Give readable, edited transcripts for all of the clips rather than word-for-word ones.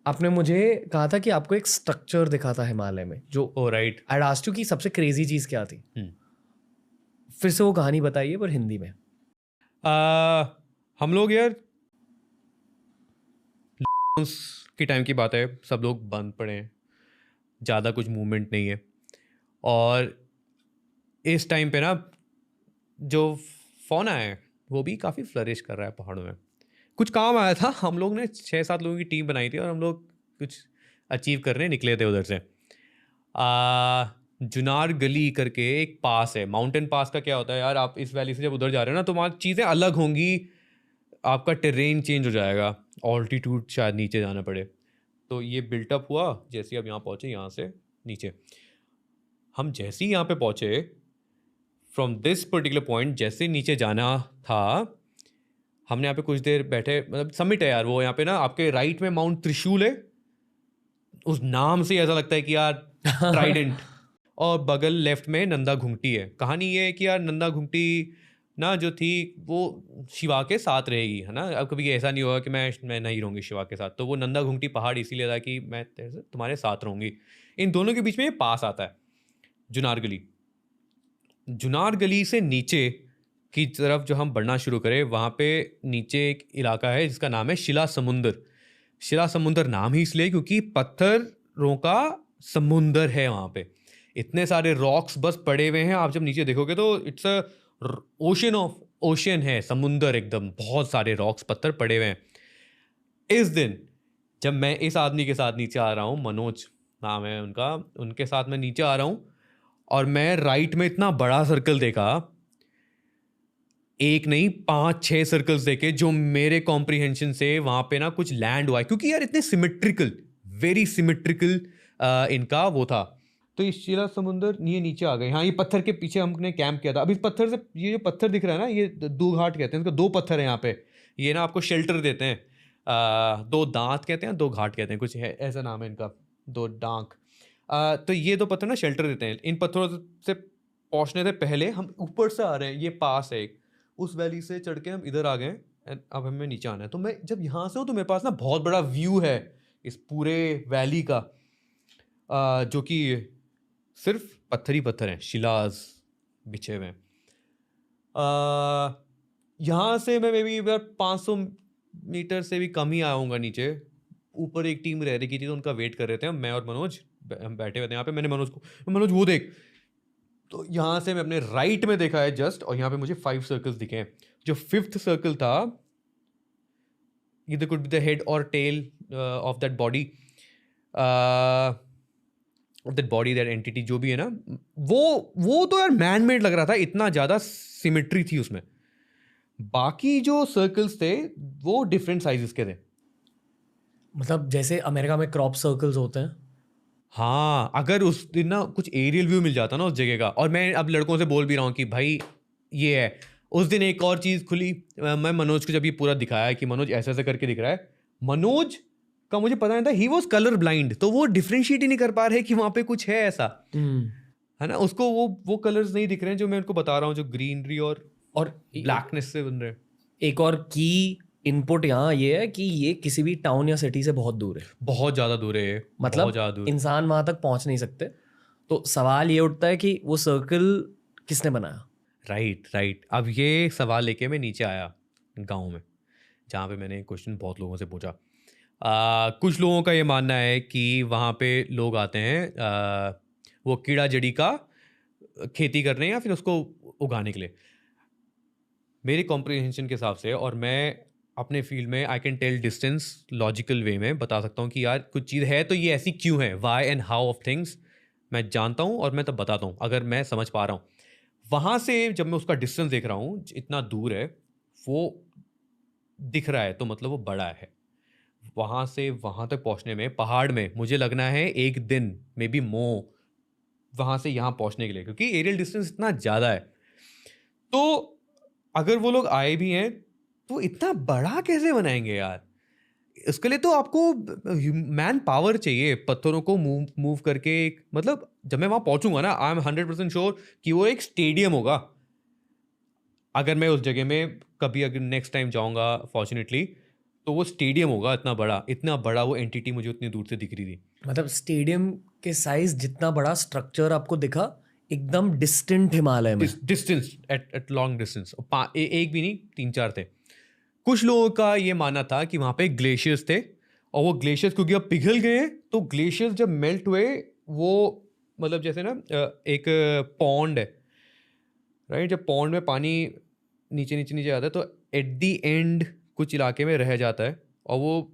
आपने मुझे कहा था कि आपको एक स्ट्रक्चर दिखा था हिमालय में, जो ओ राइट। आई आस्क्ड यू कि सबसे क्रेजी चीज़ क्या थी। फिर से वो कहानी बताइए, पर हिंदी में। हम लोग यार की टाइम की बात है, सब लोग बंद पड़े हैं, ज़्यादा कुछ मूवमेंट नहीं है। और इस टाइम पे ना जो फौना है वो भी काफ़ी फ्लरिश कर रहा है पहाड़ों में। कुछ काम आया था, हम लोग ने 6-7 लोगों की टीम बनाई थी और हम लोग कुछ अचीव करने निकले थे उधर से। जुनार गली करके एक पास है, माउंटेन पास का क्या होता है यार, आप इस वैली से जब उधर जा रहे हो ना तो वहाँ चीज़ें अलग होंगी, आपका टेरेन चेंज हो जाएगा, ऑल्टीट्यूड शायद नीचे जाना पड़े। तो ये बिल्टअप हुआ जैसे ही अब यहाँ पहुँचे, यहाँ से नीचे हम जैसे ही यहाँ पे पहुँचे, फ्रॉम दिस पर्टिकुलर पॉइंट जैसे नीचे जाना था, हमने यहाँ पे कुछ देर बैठे, मतलब समिट है यार वो, यहाँ पे ना आपके राइट में माउंट त्रिशूल है, उस नाम से ऐसा लगता है कि यार ट्राइडेंट, और बगल लेफ्ट में नंदा घुंगटी है। कहानी ये है कि यार नंदा घुंगटी ना जो थी वो शिवा के साथ रहेगी, है ना। अब कभी ऐसा नहीं होगा कि मैं नहीं रहूँगी शिवा के साथ, तो वो नंदा घुंगटी पहाड़ इसीलिए था कि मैं तुम्हारे साथ रहूँगी। इन दोनों के बीच में ये पास आता है, जुनार गली। जुनार गली से नीचे की तरफ जो हम बढ़ना शुरू करें, वहाँ पे नीचे एक इलाका है जिसका नाम है शिला समुंदर। शिला समुंदर नाम ही इसलिए क्योंकि पत्थरों का समुंदर है वहाँ पे, इतने सारे रॉक्स बस पड़े हुए हैं। आप जब नीचे देखोगे तो it's a ocean of ocean है, समुंदर एकदम, बहुत सारे रॉक्स पत्थर पड़े हुए हैं। इस दिन जब मैं इस आदमी के साथ नीचे आ रहा हूँ, मनोज नाम है उनका, उनके साथ मैं नीचे आ रहा हूँ और मैं राइट में इतना बड़ा सर्कल देखा, एक नहीं 5-6 सर्कल्स देखे, जो मेरे कॉम्प्रिहेंशन से वहां पे ना कुछ लैंड हुआ है, क्योंकि यार इतने सिमेट्रिकल, वेरी सिमेट्रिकल इनका वो था। तो इस शिला समुंदर ये नीचे आ गए। हाँ, ये पत्थर के पीछे हमने कैंप किया था। अब इस पत्थर से, ये जो पत्थर दिख रहा है ना, ये दो घाट कहते हैं इसको, दो पत्थर है यहाँ पे, ये ना आपको शेल्टर देते हैं। दो दांत कहते हैं, दो घाट कहते हैं, कुछ है ऐसा नाम है इनका, दो डांक। तो ये दो पत्थर ना शेल्टर देते हैं। इन पत्थरों से पहुंचने से पहले हम ऊपर से आ रहे हैं, ये पास है एक, उस वैली से चढ़ के हम इधर आ गए and अब हमें नीचे आना है। तो मैं जब यहाँ से हूँ तो मेरे पास ना बहुत बड़ा व्यू है इस पूरे वैली का, जो कि सिर्फ पत्थर ही पत्थर हैं, शिलाज बिछे हुए हैं। यहाँ से मैं मे बी 500 मीटर से भी कम ही आऊँगा नीचे। ऊपर एक टीम रह रही थी तो उनका वेट कर रहे थे मैं और मनोज, हम बैठे हुए थे यहाँ पे। मैंने मनोज को, मनोज वो देख, तो यहाँ से मैं अपने राइट में देखा है जस्ट, और यहाँ पे मुझे 5 सर्कल्स दिखे हैं। जो 5th सर्कल था, either could be the head or tail of that body, of that body, that entity, जो भी है ना, वो तो यार मैन मेड लग रहा था, इतना ज़्यादा सिमेट्री थी उसमें। बाकी जो सर्कल्स थे वो डिफरेंट साइजेस के थे। मतलब जैसे अमेरिका में क्रॉप सर्कल्स होते हैं। हाँ, अगर उस दिन ना कुछ एरियल व्यू मिल जाता ना उस जगह का, और मैं अब लड़कों से बोल भी रहा हूँ कि भाई ये है। उस दिन एक और चीज़ खुली, मैं मनोज को जब ये पूरा दिखाया कि मनोज ऐसे ऐसे करके दिख रहा है, मनोज का मुझे पता नहीं था, ही वॉज कलर ब्लाइंड, तो वो डिफ्रेंशिएट ही नहीं कर पा रहे कि वहाँ पे कुछ है ऐसा, है ना। उसको वो कलर्स नहीं दिख रहे हैं जो मैं उनको बता रहा हूँ, जो ग्रीनरी और ब्लैकनेस से बन रहे हैं। एक और की इनपुट यहाँ ये है कि ये किसी भी टाउन या सिटी से बहुत दूर है, बहुत ज़्यादा दूर है, बहुत मतलब ज़्यादा दूर। इंसान वहां तक पहुंच नहीं सकते। तो सवाल ये उठता है कि वो सर्कल किसने बनाया। राइट। अब ये सवाल लेके मैं नीचे आया गांव में, जहाँ पे मैंने क्वेश्चन बहुत लोगों से पूछा। कुछ लोगों का ये मानना है कि वहाँ पे लोग आते हैं वो कीड़ा जड़ी का खेती करने या फिर उसको उगाने के लिए। मेरी कॉम्प्रिहेंशन के हिसाब से, और मैं अपने फील्ड में I can tell distance logical way में बता सकता हूँ कि यार कुछ चीज़ है तो ये ऐसी क्यों है, why and how of things मैं जानता हूँ, और मैं तब बताता हूँ अगर मैं समझ पा रहा हूँ। वहाँ से जब मैं उसका डिस्टेंस देख रहा हूँ, इतना दूर है, वो दिख रहा है तो मतलब वो बड़ा है। वहाँ से वहाँ तक पहुँचने में पहाड़ में मुझे लगना है एक दिन, मे बी मोर, वहाँ से यहाँ पहुँचने के लिए, क्योंकि एरियल डिस्टेंस इतना ज़्यादा है। तो अगर वो लोग आए भी हैं तो इतना बड़ा कैसे बनाएंगे यार। इसके लिए तो आपको मैन पावर चाहिए, पत्थरों को मूव करके एक, मतलब जब मैं वहाँ पहुँचूंगा ना, आई एम 100% श्योर कि वो एक स्टेडियम होगा। अगर मैं उस जगह में कभी अगर नेक्स्ट टाइम जाऊँगा फॉर्चुनेटली, तो वो स्टेडियम होगा इतना बड़ा वो एंटिटी मुझे उतनी दूर से दिख रही थी। मतलब स्टेडियम के साइज जितना बड़ा स्ट्रक्चर आपको दिखा, एकदम डिस्टेंट हिमालय में। डिस्टेंस एट लॉन्ग डिस्टेंस, एक भी नहीं, 3-4 थे। कुछ लोगों का ये मानना था कि वहाँ पे ग्लेशियर्स थे, और वो ग्लेशियर्स क्योंकि अब पिघल गए हैं, तो ग्लेशियर्स जब मेल्ट हुए, वो मतलब जैसे ना एक पॉन्ड है, राइट, जब पॉन्ड में पानी नीचे नीचे नीचे आता है तो एट दी एंड कुछ इलाके में रह जाता है, और वो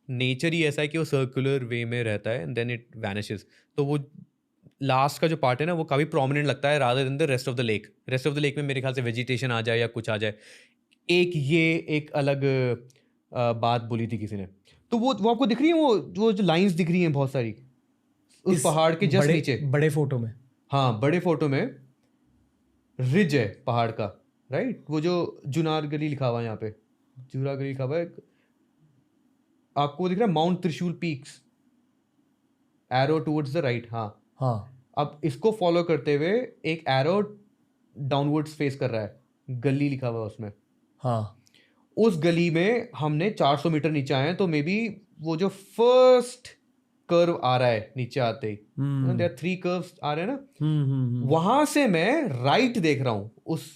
नेचर ही ऐसा है कि वो सर्कुलर वे में रहता है, एंड देन इट वैनिशेस। तो वो लास्ट का जो पार्ट है ना, वो काफ़ी प्रोमिनेंट लगता है rather than the rest of the lake. Rest of the lake में मेरे ख्याल से वेजिटेशन आ जाए या कुछ आ जाए। एक अलग बात बोली थी किसी ने, तो वो आपको दिख रही है, वो जो लाइंस दिख रही हैं बहुत सारी उस पहाड़ के जस्ट नीचे, बड़े फोटो में। हाँ, बड़े फोटो में रिज है पहाड़ का, राइट, वो जो जुनार गली लिखा हुआ है, यहाँ पे जुनार गली लिखा हुआ है, आपको वो दिख रहा है, माउंट त्रिशूल peaks, arrow towards the right. हाँ हाँ, अब इसको फॉलो करते हुए एक एरो डाउनवर्ड्स फेस कर रहा है, गली लिखा हुआ है उसमें। हाँ, उस गली में हमने 400 मीटर नीचे आए हैं, तो मे बी वो जो फर्स्ट कर्व आ रहा है नीचे आते ही, देयर 3 कर्व्स आ रहे हैं ना, वहां से मैं राइट देख रहा हूं उस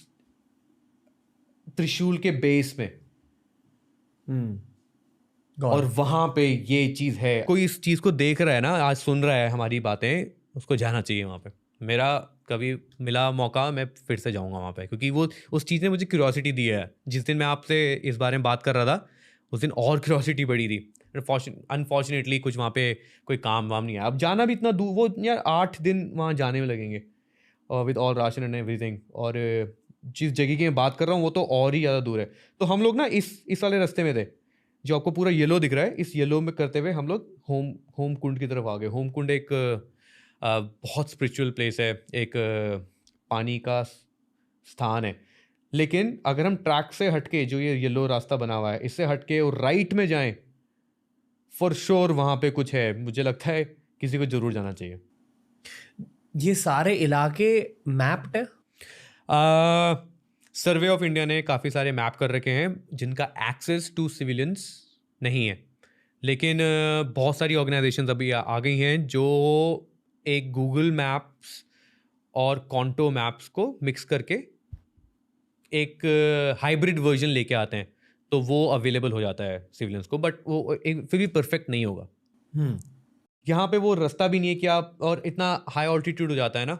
त्रिशूल के बेस में, और वहां पे ये चीज है। कोई इस चीज को देख रहा है ना, आज सुन रहा है हमारी बातें, उसको जाना चाहिए वहां पे। मेरा कभी मिला मौका, मैं फिर से जाऊंगा वहां पे, क्योंकि वो उस चीज़ ने मुझे क्यूरियोसिटी दी है। जिस दिन मैं आपसे इस बारे में बात कर रहा था, उस दिन और क्यूरियोसिटी बढ़ी थी। अनफॉर्चुनेटली कुछ वहाँ पे कोई काम वाम नहीं है। अब जाना भी इतना दूर, वो यार 8 दिन वहाँ जाने में लगेंगे, और with all ration and everything, और जिस जगह की मैं बात कर रहा हूँ वो तो और ही ज़्यादा दूर है। तो हम लोग ना इस वाले रास्ते में थे, जो आपको पूरा येलो दिख रहा है, इस येलो में करते हुए हम लोग होम कुंड की तरफ आ गए। होम कुंड एक बहुत स्पिरिचुअल प्लेस है, एक पानी का स्थान है। लेकिन अगर हम ट्रैक से हटके, जो ये येलो रास्ता बना हुआ है, इससे हटके और राइट में जाएं, फॉर श्योर वहाँ पे कुछ है। मुझे लगता है किसी को जरूर जाना चाहिए। ये सारे इलाके मैप्ड है? सर्वे ऑफ इंडिया ने काफ़ी सारे मैप कर रखे हैं, जिनका एक्सेस टू सिविलियंस नहीं है, लेकिन बहुत सारी ऑर्गेनाइजेशंस अभी आ गई हैं जो एक गूगल मैप्स और कॉन्टो मैप्स को मिक्स करके एक हाइब्रिड वर्जन लेके आते हैं, तो वो अवेलेबल हो जाता है सिविलियंस को, बट वो फिर भी परफेक्ट नहीं होगा। यहाँ पे वो रास्ता भी नहीं है कि आप, और इतना हाई ऑल्टीट्यूड हो जाता है ना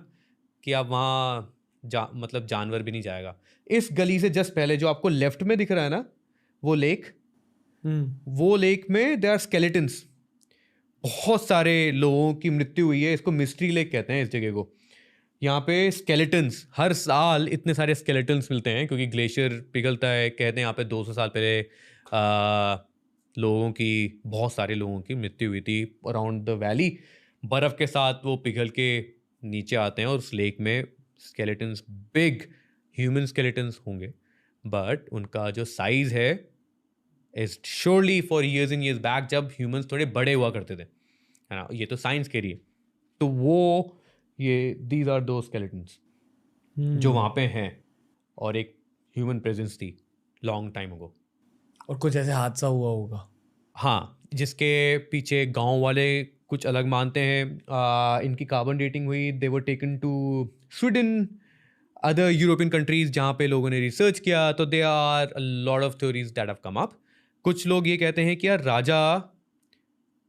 कि आप वहाँ मतलब जानवर भी नहीं जाएगा। इस गली से जस्ट पहले जो आपको लेफ्ट में दिख रहा है ना, वो लेक में देयर आर स्केलेटन्स। बहुत सारे लोगों की मृत्यु हुई है। इसको मिस्ट्री लेक कहते हैं इस जगह को। यहाँ पे स्केलेटन्स, हर साल इतने सारे स्केलेटन्स मिलते हैं, क्योंकि ग्लेशियर पिघलता है। कहते हैं यहाँ पे 200 साल पहले बहुत सारे लोगों की मृत्यु हुई थी अराउंड द वैली। बर्फ़ के साथ वो पिघल के नीचे आते हैं, और उस लेक में स्केलेटन्स, बिग ह्यूमन स्केलेटन्स होंगे, बट उनका जो साइज़ है is surely for years and years back, जब ह्यूमंस थोड़े बड़े हुआ करते थे, है ना। ये तो साइंस के लिए, तो वो ये दीज आर दो स्केलेटन्स जो वहाँ पे हैं, और एक ह्यूमन प्रेजेंस थी लॉन्ग टाइम अगो। और कुछ ऐसे हादसा हुआ होगा। हाँ, जिसके पीछे गांव वाले कुछ अलग मानते हैं। इनकी कार्बन डेटिंग हुई, they were taken to Sweden, other European countries, जहाँ पे लोगों ने रिसर्च किया, तो they are a lot of theories that have come up. कुछ लोग ये कहते हैं कि यार राजा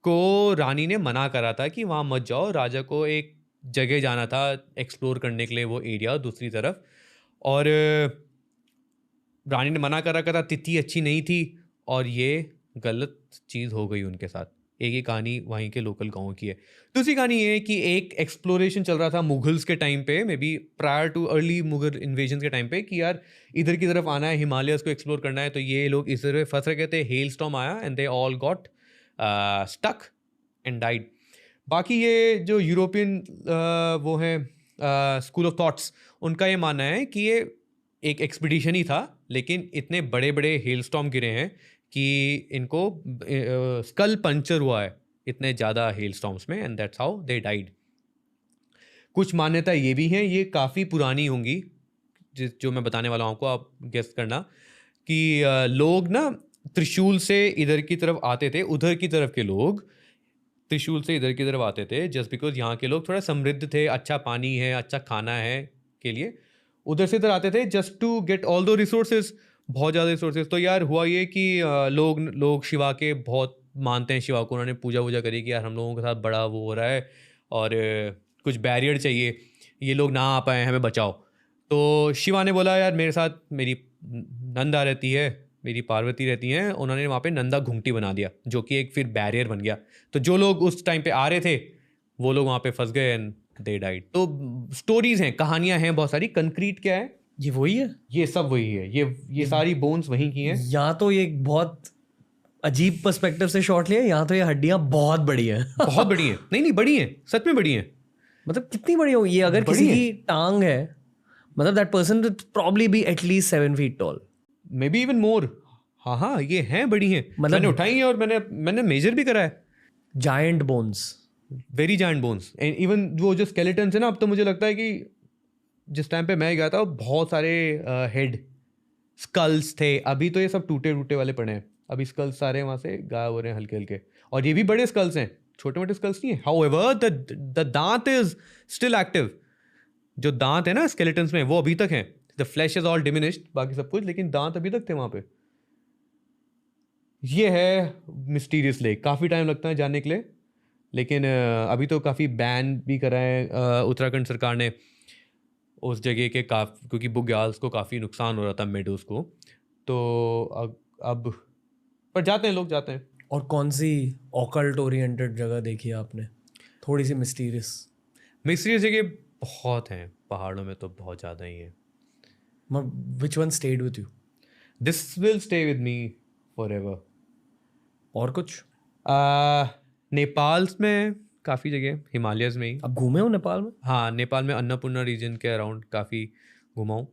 को रानी ने मना करा था कि वहाँ मत जाओ, राजा को एक जगह जाना था एक्सप्लोर करने के लिए, वो एरिया दूसरी तरफ, और रानी ने मना कर रखा था, तिथि अच्छी नहीं थी, और ये गलत चीज़ हो गई उनके साथ। एक ही कहानी वहीं के लोकल गाँव की है। दूसरी कहानी ये है कि एक एक्सप्लोरेशन चल रहा था मुगल्स के टाइम पे, may be prior too early Mughal invasion के टाइम पे, कि यार इधर की तरफ आना है, हिमालयस को एक्सप्लोर करना है। तो ये लोग इस तरह फंस रहे थे, हेल स्टॉर्म आया and they all got stuck and died. बाकी ये जो यूरोपियन वो हैं स्कूल ऑफ थॉट्स, उनका ये मानना है कि ये एक एक्सपीडिशन ही था, लेकिन इतने बड़े बड़े हेल स्टॉर्म गिरे हैं कि इनको स्कल पंचर हुआ है इतने ज़्यादा हेल स्टॉर्म्स में, and that's how they died. कुछ मान्यता ये भी हैं, ये काफ़ी पुरानी होंगी, जो मैं बताने वाला हूँ आपको, आप गेस करना, कि लोग ना त्रिशूल से इधर की तरफ आते थे, उधर की तरफ के लोग त्रिशूल से इधर की तरफ आते थे जस्ट बिकॉज यहाँ के लोग थोड़ा समृद्ध थे, अच्छा पानी है, अच्छा खाना है के लिए उधर से इधर आते थे जस्ट टू गेट ऑल दो रिसोर्सेज, बहुत ज़्यादा रिसोर्सेज। तो यार हुआ ये कि लोग शिवा के बहुत मानते हैं, शिवा को उन्होंने पूजा वूजा करी कि यार हम लोगों के साथ बड़ा वो हो रहा है और कुछ बैरियर चाहिए, ये लोग ना आ पाए, हमें बचाओ। तो शिवा ने बोला यार मेरे साथ मेरी नंदा रहती है, मेरी पार्वती रहती हैं, उन्होंने वहाँ पे नंदा घुंगटी बना दिया जो कि एक फिर बैरियर बन गया। तो जो लोग उस टाइम पे आ रहे थे वो लोग वहाँ पे फंस गए एंड दे डाइड। तो स्टोरीज हैं, कहानियां हैं बहुत सारी। कंक्रीट क्या है? ये वही है, ये सब वही है, ये सारी बोन्स वहीं की हैं। यहाँ तो ये बहुत अजीब पर्सपेक्टिव से शॉट लिया, यहाँ तो ये हड्डियाँ बहुत बड़ी हैं। बहुत बड़ी हैं, नहीं बड़ी हैं, सच में बड़ी हैं। मतलब कितनी बड़ी होगी ये? अगर बड़ी किसी की टांग है, मतलब that person will probably be at least 7 feet tall, may be even more. हाँ ये हैं, बड़ी हैं, मतलब मैंने उठाई हैं और मैंने मेजर भी करा है। Giant bones, very giant bones. And even वो जो स्केलेटन्स है ना, अब तो मुझे लगता है कि जिस टाइम पे मैं गया था बहुत सारे हेड स्कल्स थे, अभी तो ये सब टूटे टूटे वाले पड़े हैं, अभी स्कल्स सारे वहाँ से गायब हो रहे हैं हल्के हल्के। और ये भी बड़े स्कल्स हैं, छोटे मोटे स्कल्स नहीं है। हाउएवर द दांत इज स्टिल एक्टिव। जो दांत है ना स्केलेटन्स में वो अभी तक हैं। The flash is all diminished, बाकी सब कुछ, लेकिन दांत अभी तक थे वहाँ पे। ये है मिस्टीरियस लेक, काफ़ी टाइम लगता है जाने के लिए, लेकिन अभी तो काफ़ी बैन भी करा है उत्तराखंड सरकार ने उस जगह के क्योंकि बुग्याल्स को काफ़ी नुकसान हो रहा था, मेडोज को। तो अब पर जाते हैं, लोग जाते हैं। और कौन सी ऑकल्ट ओरिएंटेड जगह देखी है आपने, थोड़ी सी मिस्टीरियस? मिस्टीरियस जगह बहुत हैं पहाड़ों में, तो बहुत ज़्यादा ही हैं। Which one stayed with you? This will stay with me for ever. और कुछ? नेपाल में काफ़ी जगह, हिमालयस में ही। अब घूमे हो नेपाल में? हाँ, नेपाल में अन्नपूर्णा रीजन के अराउंड काफ़ी घुमा हूँ।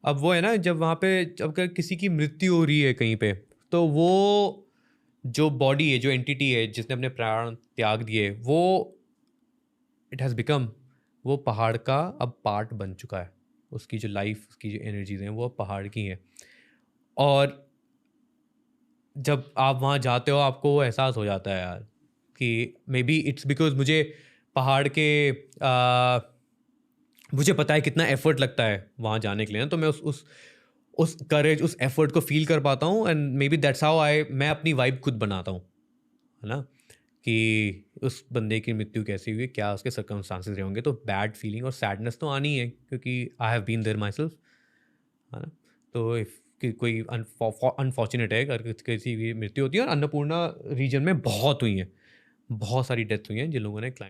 अब वो है ना, जब वहाँ पे जब अगर किसी की मृत्यु हो रही है कहीं पे, तो वो जो बॉडी है, जो एंटिटी है जिसने अपने प्राण त्याग दिए, वो इट हैज़ बिकम, वो पहाड़ का अब पार्ट बन चुका है। उसकी जो लाइफ, उसकी जो एनर्जीज हैं वो अब पहाड़ की हैं। और जब आप वहाँ जाते हो आपको वो एहसास हो जाता है यार कि मे बी इट्स बिकॉज मुझे पहाड़ के मुझे पता है कितना एफर्ट लगता है वहाँ जाने के लिए ना, तो मैं उस करेज, उस एफर्ट को फील कर पाता हूँ। And may be that's how मैं अपनी वाइब खुद बनाता हूँ, है ना, कि उस बंदे की मृत्यु कैसी हुई, क्या उसके सर्कमस्टांसेस रहे होंगे। तो बैड फीलिंग और सैडनेस तो आनी है, क्योंकि I have been there myself, है ना। तो इफ कि कोई अनफॉर्चुनेट है अगर किसी की मृत्यु होती है, और अन्नपूर्णा रीजन में बहुत हुई हैं, बहुत सारी डेथ हुई हैं जिन लोगों ने क्लाइंब